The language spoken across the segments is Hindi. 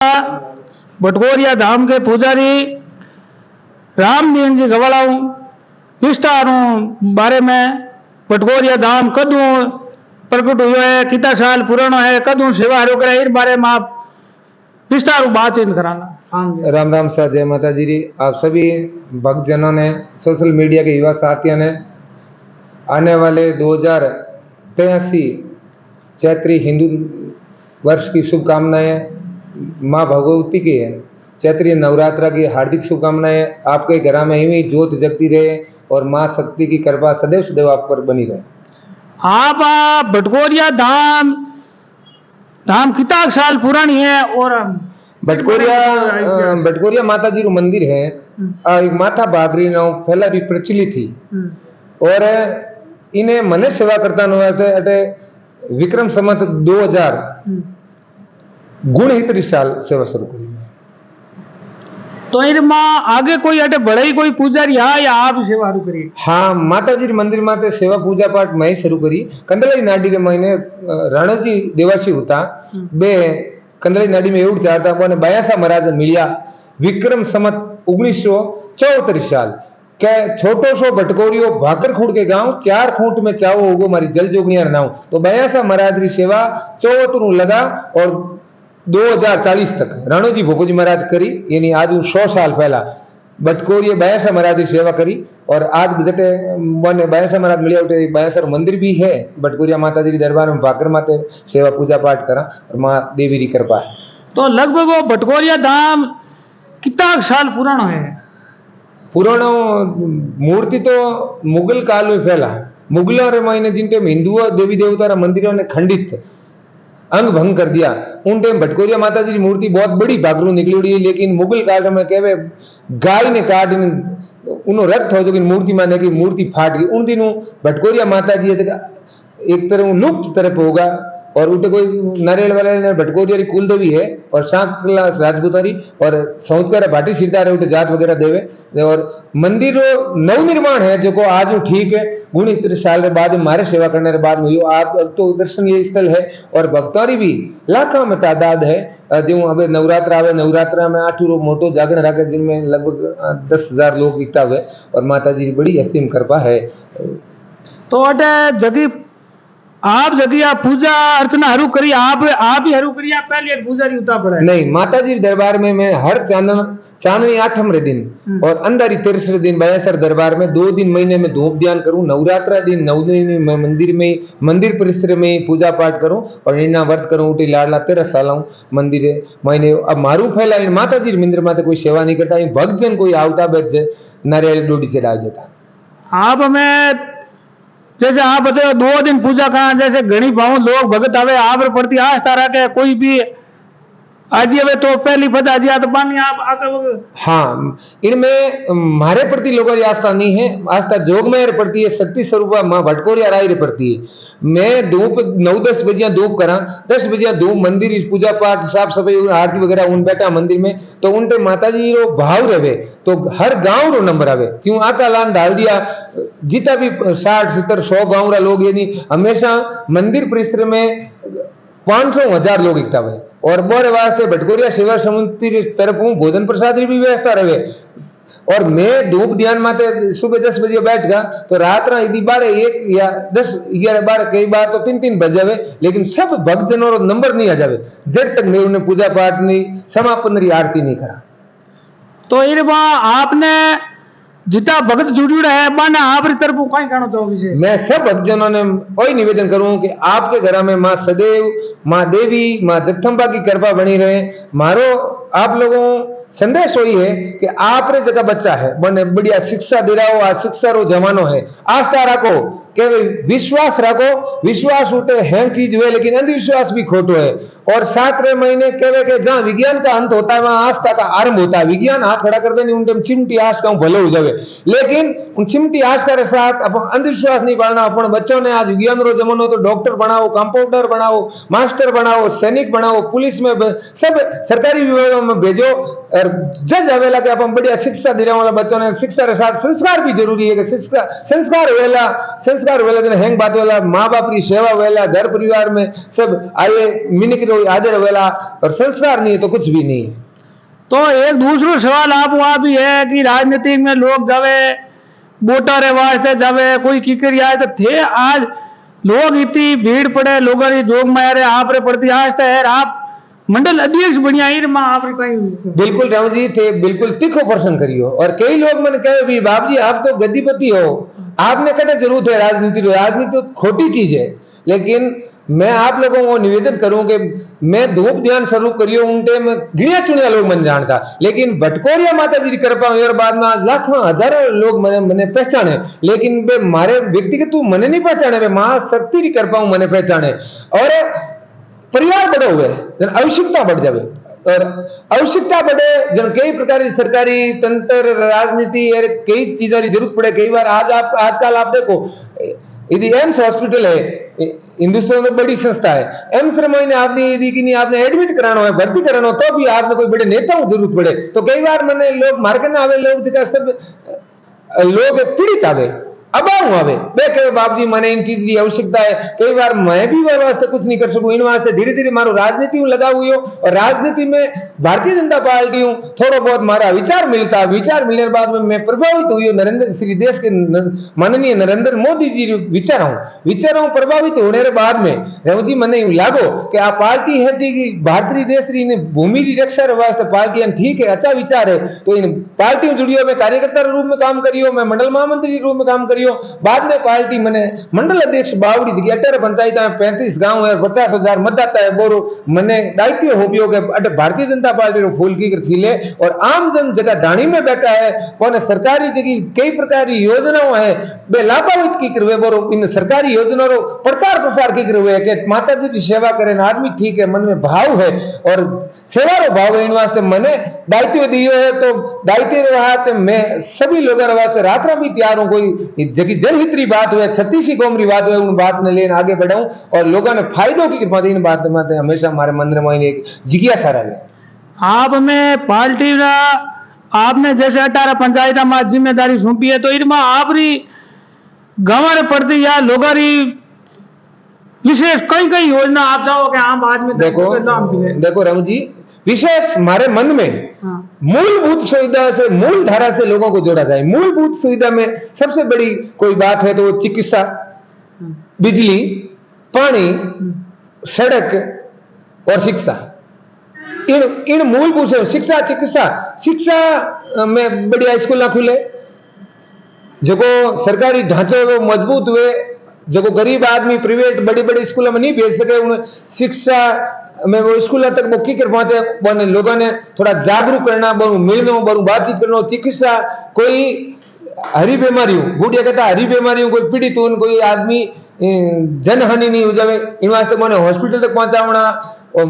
भटकोरिया धाम के पुजारी रामदीन जी गवाड़ाऊ विस्तारों बारे में भटकोरिया धाम कदू प्रकट हुआ है, कितना साल पुराना है, कदू सेवा करे, इस बारे में आप विस्तार बातचीत कराना। राम राम सर, जय माता जी। आप सभी भक्तजनों ने, सोशल मीडिया के युवा साथियों ने आने वाले 2083 चैत्री हिंदू वर्ष की शुभकामनाएं, माँ भगवती के चैत्रीय नवरात्रा की हार्दिक शुभकामनाएं। आपके घर में ही ज्योत जगती रहे और माँ शक्ति की कृपा सदैव सदैव आप पर बनी रहे। आप भटकोरिया धाम कितना साल पुरानी है? और भटकोरिया माता जी मंदिर है, एक माता भागरी नाव पहला भी प्रचलित थी और इन्हें मने सेवा करता अटे विक्रम संवत 2000 गुण ही 30 साल सेवा शुरू करी। तो इन माँ आगे कोई अटे बड़े ही कोई पुजारी है या आप सेवा शुरू करी? हाँ, माता जी मंदिर माते सेवा पूजा पाठ मैं शुरू करी। कंदलाई नाडी के महीने राणोजी देवासी होता बे कंदलाई नाडी में एवं चाहता बने बयासा महाराज मिलिया विक्रम संवत 1974 साल के छोटो सो भटकोरियो भाकर खूट के गांव 4 खूंट में चावो होगो मारी जल जोगनिया नाव। तो बयासा महाराज री सेवा 74 लगा और 2040 तक राणोजी भोगोजी महाराज करी, यानी आज 100 साल पहला भटकोरिया बयासा महाराज की सेवा करी। और आज जटे बने बयासा महाराज मिलिया उठे बयासा मंदिर भी है, भटकोरिया माता जी दरबार में भाकर माते सेवा पूजा पाठ करा और माँ देवी की कृपा है। तो लगभग वो भटकोरिया धाम कितना साल पुराना है? पुराना मूर्ति तो मुगल काल में फैला, मुगलों रे महीने जिन टाइम हिंदुओं देवी देवता मंदिरों ने खंडित अंग भंग कर दिया, उन टाइम भटकोरिया माता जी की मूर्ति बहुत बड़ी भागरू निकली उड़ी है। लेकिन मुगल काल में कहवे गाय ने काट उन्हों रक्त हो जो मूर्ति माने की मूर्ति फाट गई। उन दिनों भटकोरिया माता जी एक तरह लुप्त तरफ होगा और उठे कोई नारियल वाले भटकोरिया कुलदेवी है और सांकला राजपूतारी और सौतकर भाटी सिरदार उठे जात वगैरह देवे। और मंदिर नवनिर्माण है जो को आज ठीक है, गुण 30 साल के बाद मारे सेवा करने के बाद में आप तो दर्शनीय स्थल है और भक्तों भी लाखों में तादाद है। जो अब नवरात्र आवे, नवरात्रा में 8 रोज मोटो जागरण रखे जिनमें लगभग 10,000 लोग इकट्ठा हुए और माता जी बड़ी असीम कृपा है। तो अटे जगह आप जगह पूजा अर्चना हरू करी, आप ही हरू करी, आप पहले एक पुजारी उतार पड़ा? नहीं, माता जी दरबार में मैं हर चांदनी 8 दिन और अंदर 13 दिन बयासर दरबार में 2 दिन महीने में धूप ध्यान करूं। नवरात्रा दिन 9 दिन में मंदिर परिसर में पूजा पाठ करूं और नीना व्रत करूं। उठी लाडला 13 साल मंदिर महीने अब मारू फैला माता जी मंदिर माते कोई सेवा नहीं करता, भक्तजन कोई आवता बैठ जाए नारियल डोडी चढ़ा देता। आप हमें जैसे आप बताओ 2 दिन पूजा करना, जैसे घनी भाव लोग भगत आवे आप प्रति आस्था रखे, कोई भी आज ये तो पहली पता जी तो पानी आप आकर। हाँ, इनमें हमारे प्रति लोगों की आस्था नहीं है, आस्था जोगमेर प्रति है, शक्ति स्वरूप माँ भटकोरिया राय प्रति है। मैं धूप 9-10 बजे धूप करा, 10 बजे धूप मंदिर पूजा पाठ साफ सफाई आरती वगैरह उन बैठा मंदिर में तो उनटे माता जी रो भाव रहे तो हर गांव रो नंबर आवे। क्यों आका लान डाल दिया, जितना भी 60-70-100 गांव रा लोग यानी हमेशा मंदिर परिसर में 500-1000 लोग इकट्ठा हुए और बोरे वास्ते भटकोरिया सेवा समिति की तरफ भोजन प्रसाद की भी व्यवस्था रहे। और मैं धूप ध्यान माते सुबह 10 बजे बैठ गया तो रात यदि 12-1 या 10-11-12 कई बार तो 3-3 बज जावे, लेकिन सब भक्तजनों नंबर नहीं आ जावे जब तक मैं उन्हें पूजा पाठ नहीं समापन की आरती नहीं करा। तो इन आपने जितना भगत जुड़ा है माना आप तरफ कहीं कहना चाहोगे? मैं सब भक्तजनों ने वही निवेदन करूं कि आपके घर में माँ सदैव, माँ देवी, माँ जगदम्बा की कृपा बनी रहे। मारो आप लोगों संदेश वही है कि आप रे जगह बच्चा है बने बढ़िया शिक्षा दे रहा हो, आज शिक्षा रो जमानो है, आस्था रखो के विश्वास रखो। विश्वास उठे है चीज हुए लेकिन अंधविश्वास भी खोटो है। और 7 महीने कहवे के जहां विज्ञान का अंत होता है वहां आस्था का आरंभ होता है। विज्ञान हाथ खड़ा कर देनी उन चिमटी आश का भले हो जावे, लेकिन उन चिमटी आश के साथ अपन अंधविश्वास नहीं पालना। अपन बच्चों ने आज विज्ञान रो जमानो तो डॉक्टर बनाओ, कंपाउंडर बनाओ, मास्टर बनाओ, सैनिक बनाओ, पुलिस में सब सरकारी विभागों में भेजो और जज आवेला के अपन बढ़िया शिक्षा देने वाला बच्चों ने शिक्षा के साथ संस्कार भी जरूरी है कि संस्कार वेला संस्कार संस्कार वेला जन हैंग बात वेला माँ बाप री सेवा वेला घर परिवार में सब आए मिनक रो आदर वेला और संस्कार नहीं है तो कुछ भी नहीं है। तो एक दूसरा सवाल आप वहाँ भी है कि राजनीतिक में लोग जावे वोटर वास्ते जावे कोई कीकरी आए तो थे आज लोग इतनी भीड़ पड़े लोगों की जोग मारे आप रे पड़ती आज तो है आप मंडल अध्यक्ष बढ़िया ही माँ आप रे कहीं बिल्कुल राम जी थे बिल्कुल तीखो प्रश्न करियो और कई लोग मैंने कहे भी बाप जी आप तो गद्दीपति हो आपने कटे जरूरत है राजनीति राजनीति तो खोटी चीज है। लेकिन मैं आप लोगों को निवेदन करूं कि मैं धूप ध्यान स्वरूप करियो उनटे में गिणिया चुनिया लोग मन जानता लेकिन भटकोरिया माता जी की कृपा और बाद में लाखों हजारों लोग मने पहचाने लेकिन वे मारे व्यक्तिगत तू मने नहीं पहचाने वे महाशक्ति की कृपा मने पहचाने और परिवार बड़े हुए जन आवश्यकता बढ़ जावे और आवश्यकता बढ़े जन कई प्रकार की सरकारी तंत्र राजनीति और कई चीजों की जरूरत पड़े कई बार आजकल आप देखो यदि एम्स हॉस्पिटल है हिंदुस्तान में बड़ी संस्था है एम्स में आपने एडमिट कराना है भर्ती कराना हो तो भी आपने कोई बड़े नेताओं की जरूरत पड़े तो कई बार मैंने लोग मार्केट में आवे लोग सब लोग पीड़ित आवे अबाऊ आवे बे कहे बाप जी मैंने इन चीज की आवश्यकता है कई बार मैं भी वास्ते कुछ नहीं कर सकूं इन वास्ते धीरे धीरे मारो राजनीति में लगा हुई हो और राजनीति में भारतीय जनता पार्टी हूं थोड़ा बहुत मारा विचार मिलता विचार मिलने के बाद में मैं प्रभावित हुई नरेंद्र श्री देश के माननीय नरेंद्र मोदी जी विचार हूं प्रभावित होने के बाद में रेव जी मैंने लागो कि आ पार्टी है भारतीय देश री भूमि की रक्षा वास्ते पार्टी ठीक है अच्छा विचार है तो इन पार्टी में जुड़ियो मैं कार्यकर्ता रूप में काम करियो मैं मंडल महामंत्री रूप में काम करियो बाद में पार्टी मैंने मंडल अध्यक्ष बावड़ी जी 18 पंचायत 35 गांव है 50,000 मतदाता है बोरो मैंने दायित्व हो पियो के भारतीय जनता पार्टी रो फूल की खिले और आम जन जगह डाणी में बैठा है कोने सरकारी जगह कई प्रकार की योजनाओं है बे लाभान्वित की करवे बोरो इन सरकारी योजनाओं रो प्रचार प्रसार की करवे के माता जी की सेवा करे आदमी ठीक है मन में भाव है और सेवा रो भाव है इन वास्ते मैंने दायित्व दियो है तो दायित्व रहा मैं सभी लोगों वास्ते रात भी तैयार हूं कोई जगी जनहित री बात हुए छत्तीसी कौम री बात हुए उन बात ने लेने आगे बढ़ाऊं और लोगों ने फायदों की कृपा इन बात में हमेशा हमारे मन में एक जिज्ञासा रहे। आप में पार्टी ना आपने जैसे 18 पंचायत में जिम्मेदारी सौंपी है तो इनमें आप री गंवर पड़ती या लोगों री विशेष कई कई योजना आप चाहो कि आम आदमी देखो रम जी विशेष हमारे मन में मूलभूत सुविधा से मूल धारा से लोगों को जोड़ा जाए मूलभूत सुविधा में सबसे बड़ी कोई बात है तो वो चिकित्सा बिजली पानी सड़क और शिक्षा इन मूलभूत शिक्षा चिकित्सा में बढ़िया स्कूल खुले जो सरकारी ढांचे वो मजबूत हुए जो गरीब आदमी प्राइवेट बड़ी बड़ी स्कूलों में नहीं भेज सके उन्हें शिक्षा में वो स्कूल तक वो की कर पहुंचे बने लोगों ने थोड़ा जागरूक करना बरू मिलना बरू बातचीत करना चिकित्सा कोई हरी बीमारियों बूढ़िया कहता हरी बीमारियों कोई पीड़ित हो कोई आदमी जनहानि नहीं हो जाए इन वास्ते मैंने हॉस्पिटल तक पहुंचावना और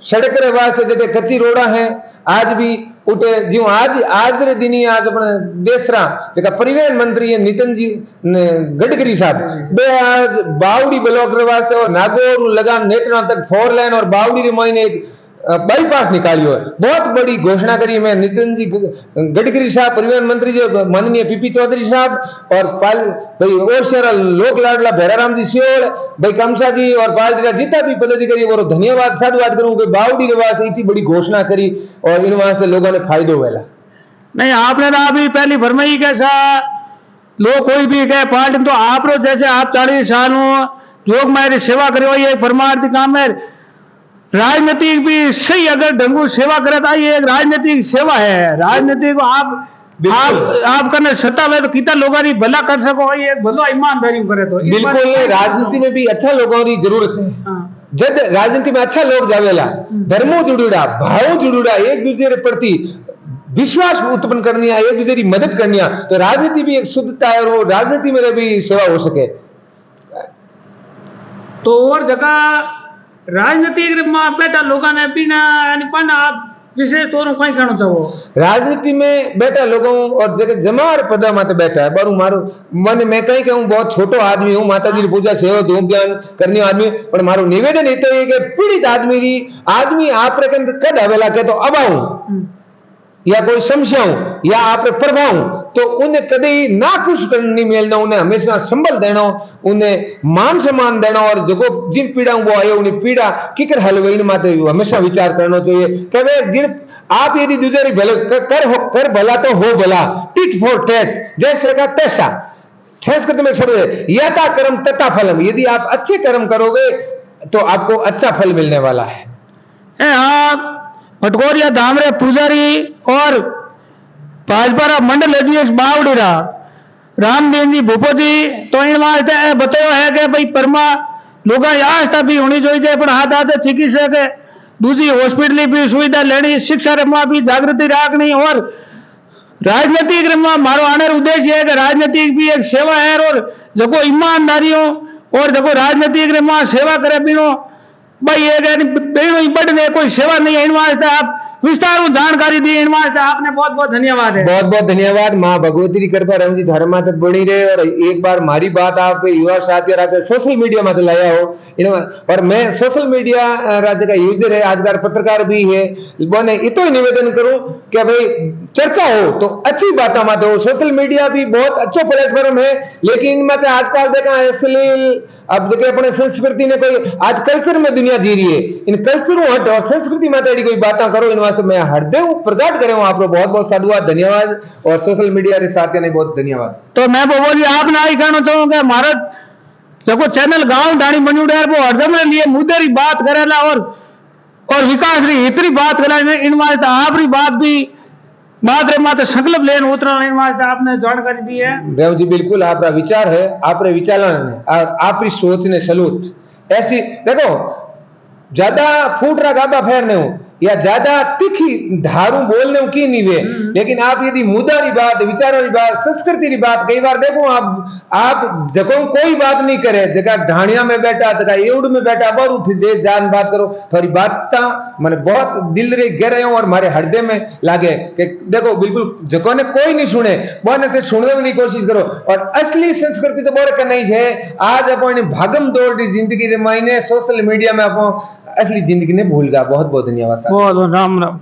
सड़क रे वास्ते जटे कच्ची रोड़ा है आज भी उठे जो आज रे दिन आज अपने देश रा जका परिवहन मंत्री है नितिन जी गडकरी साहब बे आज बावड़ी ब्लॉक रे वास्ते और नागौर लगान नेत्रा तक 4 लाइन और बावड़ी रे महीने एक बाईपास निकालियो है बहुत बड़ी घोषणा करी मैं नितिन जी गडकरी साहब परिवहन मंत्री जी माननीय पीपी चौधरी साहब और भाई और सारा लोक लाडला भैराराम जी सियोल भाई कमसा जी और पार्टी का जितना भी पदाधिकारी वो धन्यवाद साधुवाद करूं कि बावड़ी के वास्ते इतनी बड़ी घोषणा करी और इन वास्ते लोगों ने फायदो वेला नहीं आपने ना अभी पहली फरमाई कैसा लोग कोई भी कहे पार्टी तो आप रो जैसे आप 40 साल हो जोग मारी सेवा करे ये परमार्थी काम है राजनीतिक भी सही अगर ढंगू सेवा करे तो ये एक राजनीतिक सेवा है राजनीतिक आप करने सत्ता में तो कितना लोगों की भला कर सको ये भलो ईमानदारी करे तो बिल्कुल राजनीति में भी अच्छा लोगों की जरूरत है जब राजनीति में अच्छा लोग जावेला धर्मों जुड़ूड़ा भाव जुड़ूड़ा एक दूसरे के प्रति विश्वास उत्पन्न करनी है एक दूसरे की मदद करनी है तो राजनीति भी एक शुद्धता है और वो राजनीति में भी सेवा हो सके तो और जगह राजनीतिक बेटा लोगों ने बिना पण आप विशेष तौर कहीं कहना चाहो राजनीति में बैठा लोगों और जगह जमार पदा माते बैठा है बारू मारो मन मैं कहीं कहूं बहुत छोटो आदमी हूं माता जी की पूजा सेवा धूम ध्यान करने आदमी पर मारो निवेदन ये तो है कि पीड़ित आदमी आप कद हवेला के तो अबाऊ या कोई समस्या या आप प्रभाव तो उन्हें कभी ना खुश नहीं मिलना, उन्हें हमेशा संबल देना, उन्हें मान सम्मान देना, और जो जिन पीड़ा वो आए उन्हें पीड़ा किकर हल वही माते हमेशा विचार करना चाहिए कि वे जिन आप यदि दूसरी कर भला तो हो भला, टिट फॉर टैट, जैसे का तैसा। संस्कृत में शब्द है यथा कर्म तथा फलम, यदि आप अच्छे कर्म करोगे तो आपको अच्छा फल मिलने वाला है। हाँ, भटकोरिया धाम रे पुजारी और भाजपा मंडल अध्यक्ष बावड़ीरा रामदेव जी भूपोजी तो इन वास्ते बतायो है कि भाई परमा लोग आस्था भी होनी चाहिए, पर हाथ हाथ चिकित्सा के दूसरी हॉस्पिटल भी सुविधा लेनी, शिक्षा में भी जागृति रखनी, और राजनीतिक में मारो आने उद्देश्य है कि राजनीतिक भी एक सेवा है, और जो ईमानदारियों और जो राजनीतिक में सेवा करे बिनो भाई ये बढ़ने कोई सेवा नहीं है। इन वास्ते आप विस्तार जानकारी दी, इन वास्ते आपने बहुत बहुत धन्यवाद है। बहुत बहुत धन्यवाद। माँ भगवती की कृपा रंग जी धर्म माते बनी रहे। और एक बार मारी बात आप युवा साथी रात सोशल मीडिया में लाया हो, और मैं सोशल मीडिया राज्य का यूजर है, आजकार पत्रकार भी है, मैंने इतो ही निवेदन करूं कि भाई चर्चा हो तो अच्छी बात माते हो। सोशल मीडिया भी बहुत अच्छा प्लेटफॉर्म है, लेकिन इनमें आजकल देखा अश्लील, अब देखे अपने संस्कृति ने कोई आज कल्चर में दुनिया जी रही है, इन कल्चर हट और संस्कृति में कोई बातें करो, इन वास्ते मैं हृदय प्रकट करें आप बहुत बहुत साधुवाद धन्यवाद, और सोशल मीडिया के साथियों ने बहुत धन्यवाद। तो मैं बोली आपने आई कहना चाहूंगा हमारा जो चैनल गांव ढाणी बन्यूड है वो हरदम लिए मुद्दे की बात करेला और विकास की हितरी बात करेला, इन वास्ते आप री बात भी बात रे माते संकल्प लेन उतरा, इन वास्ते आपने जानकारी दी है। देव जी बिल्कुल आपका विचार है, आपरे विचारण है, आपकी सोच ने सलूट। ऐसी देखो ज्यादा फूट रहा गाबा फेरने हो या ज्यादा तीखी धारू बोलने की नहीं वे, लेकिन आप यदि मुद्दा की बात, विचारों की बात, संस्कृति की बात, कई बार देखो आप जगह कोई बात नहीं करे, जगह ढाणिया में बैठा, जगह एवड में बैठा, बार उठ दे जान बात करो, थोड़ी बात मैंने बहुत दिल रे गहरे और हमारे हृदय में लागे कि देखो बिल्कुल जगह ने कोई नहीं सुने बोने ते सुनने की कोशिश करो। और असली संस्कृति तो बोर करना ही है। आज अपन भागम दौड़ की जिंदगी के मायने सोशल मीडिया में अपन असली जिंदगी ने भूल गया। बहुत बहुत धन्यवाद। बहुत राम राम।